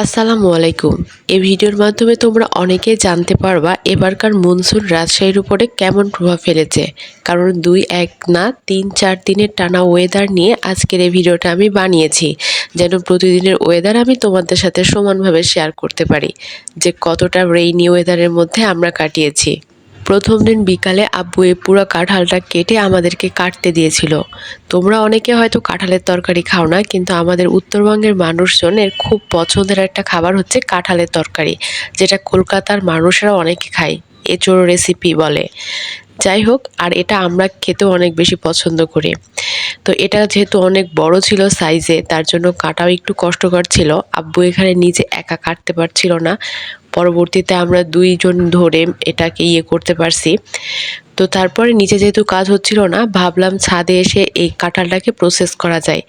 আসসালামু আলাইকুম। এই ভিডিওর মাধ্যমে তোমরা অনেকেই জানতে পারবা এবারকার মনসুন রাজশাহীর উপরে কেমন প্রভাব ফেলেছে। কারণ ২, ১ না ৩, ৪ দিনের টানা ওয়েদার নিয়ে আজকের এই ভিডিওটা আমি বানিয়েছি। যেন প্রতিদিনের ওয়েদার আমি তোমাদের সাথে সমানভাবে শেয়ার করতে পারি যে কতটা রেইনি ওয়েদারের মধ্যে আমরা কাটিয়েছি। প্রথম দিন বিকালে আব্বু এই পুরো কাঁঠালটা কেটে আমাদেরকে কাটতে দিয়েছিল। তোমরা অনেকে হয়তো কাঁঠালের তরকারি খাও না, কিন্তু আমাদের উত্তরবঙ্গের মানুষজনের খুব পছন্দের একটা খাবার হচ্ছে কাঁঠালের তরকারি, যেটা কলকাতার মানুষরা অনেকে খায়, এঁচোড় রেসিপি বলে। যাই হোক, আর এটা আমরা খেতেও অনেক বেশি পছন্দ করি। তো এটা যেহেতু অনেক বড় ছিল সাইজে, তার জন্য কাটাও একটু কষ্টকর ছিল। আব্বু এখানে নিজে একা কাটতে পারছিল না। পরবর্তীতে আমরা ২ জন ধরে এটাকে করতে পারছি। তো তারপরে নিচে যেহেতু কাজ হচ্ছিল না, ভাবলাম ছাদে এসে এই কাঁঠালটাকে প্রসেস করা যায়।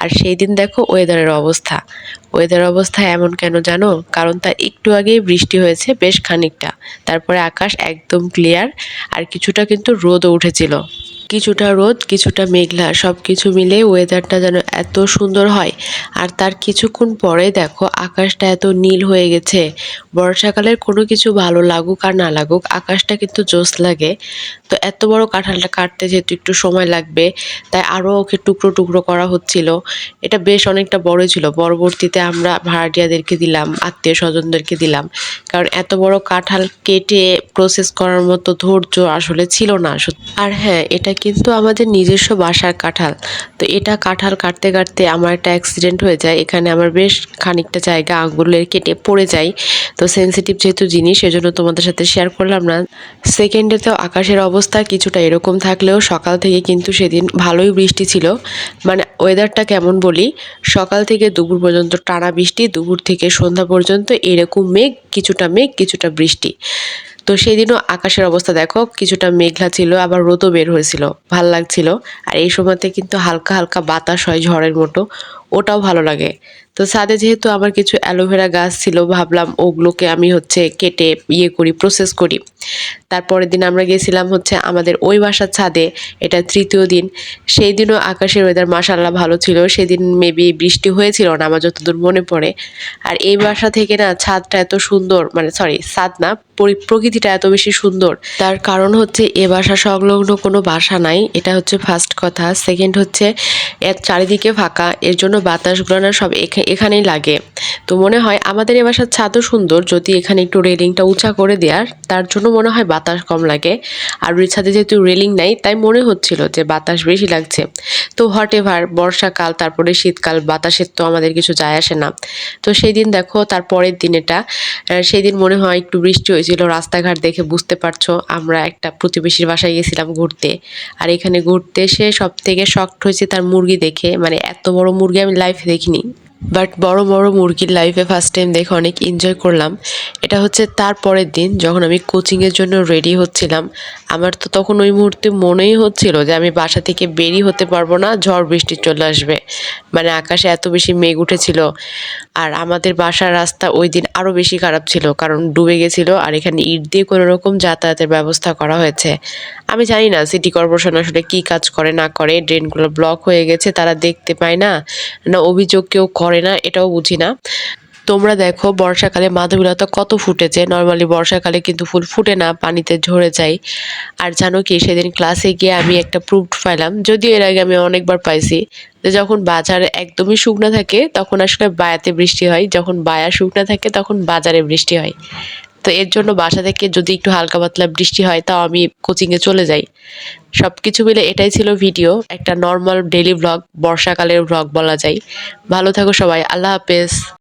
আর সেই দিন দেখো ওয়েদারের অবস্থা এমন কেন জানো? কারণ তার একটু আগেই বৃষ্টি হয়েছে বেশ খানিকটা। তারপরে আকাশ একদম ক্লিয়ার, আর কিছুটা কিন্তু রোদও উঠেছিল। কিছুটা রোদ, কিছুটা মেঘলা, সব কিছু মিলে ওয়েদারটা যেন এত সুন্দর হয়। আর তার কিছুক্ষণ পরে দেখো আকাশটা এত নীল হয়ে গেছে। বর্ষাকালের কোনো কিছু ভালো লাগুক আর না লাগুক, আকাশটা কিন্তু জোশ লাগে। তো এত বড় কাঁঠালটা কাটতে যেহেতু একটু সময় লাগবে, তাই আরও ওকে টুকরো টুকরো করা হচ্ছিল। এটা বেশ অনেকটা বড় ছিল। পরবর্তীতে আমরা ভাড়াটিয়াদেরকে দিলাম, আত্মীয় স্বজনদেরকে দিলাম। কারণ এত বড় কাঁঠাল কেটে প্রসেস করার মতো ধৈর্য আসলে ছিল না। আর হ্যাঁ, এটা কিন্তু আমাদের নিজস্ব বাসার কাঁঠাল। তো এটা কাঁঠাল কাটতে কাটতে আমার একটা অ্যাক্সিডেন্ট হয়ে যায়। এখানে আমার বেশ খানিকটা জায়গা আঙুলের কেটে পড়ে যায়। তো সেনসিটিভ যেহেতু জিনিস, সেজন্য তোমাদের সাথে শেয়ার করলাম না। সেকেন্ডেতেও আকাশের অবস্থা কিছুটা এরকম থাকলেও সকাল থেকে কিন্তু সেদিন ভালোই বৃষ্টি ছিল। মানে ওয়েদারটা কেমন বলি, সকাল থেকে দুপুর পর্যন্ত টানা বৃষ্টি, দুপুর থেকে সন্ধ্যা পর্যন্ত এরকম মেঘ কিছুটা বৃষ্টি। তো সেদিনও আকাশের অবস্থা দেখো, কিছুটা মেঘলা ছিল, আবার রোদও বের হয়েছিল, ভাল লাগছিল। আর এই সময়তে কিন্তু হালকা হালকা বাতাস হয় ঝড়ের মতো, ওটাও ভালো লাগে। তো ছাদে যেহেতু আমার কিছু অ্যালোভেরা গাছ ছিল, ভাবলাম ওগুলোকে আমি কেটে করি, প্রসেস করি। তারপরের দিন আমরা গেছিলাম আমাদের ওই বাসার ছাদে, এটা তৃতীয় দিন। সেই দিনও আকাশের ওয়েদার মাশাআল্লাহ ভালো ছিল। সেদিন মেবি বৃষ্টি হয়েছিল না আমার যতদূর মনে পড়ে। আর এই বাসা থেকে না ছাদটা এত সুন্দর, মানে সরি ছাদ না, প্রকৃতিটা এত বেশি সুন্দর, তার কারণ এ বাসা সংলগ্ন কোনো বাসা নাই, এটা ফার্স্ট কথা। সেকেন্ড এর চারিদিকে ফাঁকা, এর জন্য বাতাসগুলো না সব এখানেই লাগে। তো মনে হয় আমাদের এ বাসার ছাদও সুন্দর, যদি এখানে একটু রেলিংটা উঁচা করে দেওয়ার, তার জন্য মনে হয় বাতাস কম লাগে। আর ওই ছাদে যেহেতু রেলিং নাই, তাই মনে হচ্ছিল যে বাতাস বেশি লাগছে। তো হোয়াট এভার, বর্ষাকাল তারপরে শীতকাল, বাতাসের তো আমাদের কিছু যায় আসে না। তো সেই দিন দেখো, তার পরের দিন এটা, সেই দিন মনে হয় একটু বৃষ্টি হয়েছিল। রাস্তাঘাট দেখে বুঝতে পারছো, আমরা একটা প্রতিবেশীর বাসায় গেছিলাম ঘুরতে। আর এখানে ঘুরতে এসে সব থেকে শকড হয়েছে তার মুরগি দেখে। মানে এত বড় মুরগি আমি লাইফে দেখিনি, বাট বড় বড় মুরগির লাইফে ফার্স্ট টাইম দেখে অনেক এনজয় করলাম। এটা তার পরের দিন, যখন আমি কোচিংয়ের জন্য রেডি হচ্ছিলাম। আমার তো তখন ওই মুহূর্তে মনেই হচ্ছিল যে আমি বাসা থেকে বেরিয়ে হতে পারবো না, ঝড় বৃষ্টি চলে আসবে। মানে আকাশে এত বেশি মেঘ উঠেছিল। আর আমাদের বাসার রাস্তা ওই দিন আরও বেশি খারাপ ছিল, কারণ ডুবে গেছিল। আর এখানে ইট দিয়ে কোনো রকম যাতায়াতের ব্যবস্থা করা হয়েছে। আমি জানি না সিটি কর্পোরেশন আসলে কী কাজ করে না করে, ড্রেনগুলো ব্লক হয়ে গেছে, তারা দেখতে পায় না, না অভিযোগ কেউ করে না, এটাও বুঝি না। তোমরা দেখো বর্ষাকালে মাধবীলতা কত ফুটেছে। নর্মালি বর্ষাকালে কিন্তু ফুল ফুটে না, পানিতে ঝরে যায়। আর জানো কি, সেদিন ক্লাসে গিয়ে আমি একটা প্রুফ পাইলাম, যদিও এর আগে আমি অনেকবার পাইছি, যে যখন বাজার একদমই শুকনো থাকে তখন আসলে বায়াতে বৃষ্টি হয়, যখন বায়া শুকনো থাকে তখন বাজারে বৃষ্টি হয়। তো এর জন্য বাসা থেকে যদি একটু হালকা পাতলা বৃষ্টি হয়, তাও আমি কোচিংয়ে চলে যাই। সব কিছু মিলে এটাই ছিল ভিডিও, একটা নর্মাল ডেইলি ব্লগ, বর্ষাকালের ব্লগ বলা যায়। ভালো থাকো সবাই, আল্লাহ হাফেজ।